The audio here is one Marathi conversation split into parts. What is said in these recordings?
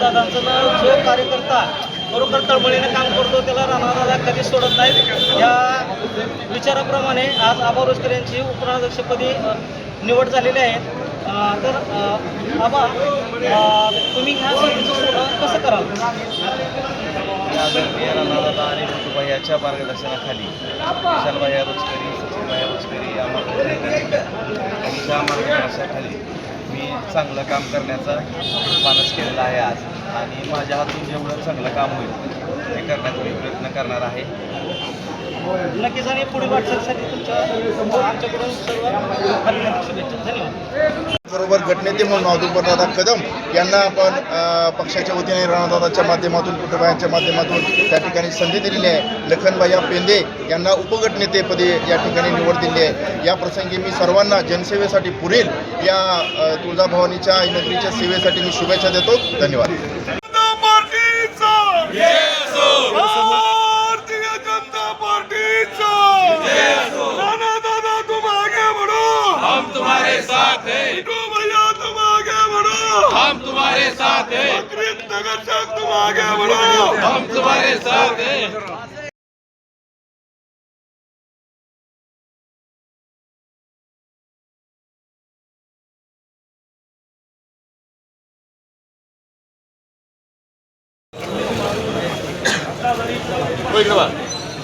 राणादादांचा जो कार्यकर्ता बरोबर तळमळीने काम करतो त्याला राणादादा कधीच सोडत नाहीत. या विचाराप्रमाणे आज आबा रोजकर यांची उपनगराध्यक्षपदी निवड झालेली आहे. तर आबा, तुम्ही ह्या सभेचं कसं कराल? आदरणीय राणादादा आणि ऋतुभाई याच्या मार्गदर्शनाखाली विशालभाई रोजकरी, सचिनभाई रोजकरी यांच्या मार्गदर्शनाखाली मी चांगलं काम करण्याचा मानस केलेला आहे आज. आणि माझ्या हातून जेवढं चांगलं काम होईल ते करण्याचा मी प्रयत्न करणार आहे. नक्कीच. आणि पुढील वाटचालीसाठी तुमच्या आमच्याकडून सर्व हार्दिक शुभेच्छा. धन्यवाद. बरोबर गटनेते म्हणून माधुकरदादा कदम यांना आपण पक्षाच्या वतीने राणादादाच्या माध्यमातून, कुटुंबाच्या माध्यमातून त्या ठिकाणी संधी दिलेली आहे. लखनभाई पेंदे यांना उपगटनेतेपदी या ठिकाणी निवड दिली आहे. या प्रसंगी मी सर्वांना जनसेवेसाठी पुढील या तुळजाभवानीच्या नगरीच्या सेवेसाठी मी शुभेच्छा देतो. धन्यवाद. हम तुम्हारे साथ हैं, भैया तुम आगे बढ़ो, हम तुम्हारे साथ हैं, नगर से तुम आगे बढ़ो, हम तुम्हारे साथ हैं.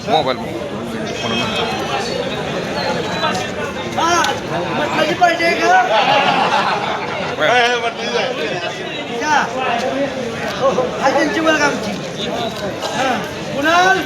मोबाईल म्हटलं पाहिजे का? त्यांची मुलगा आमची कुणाल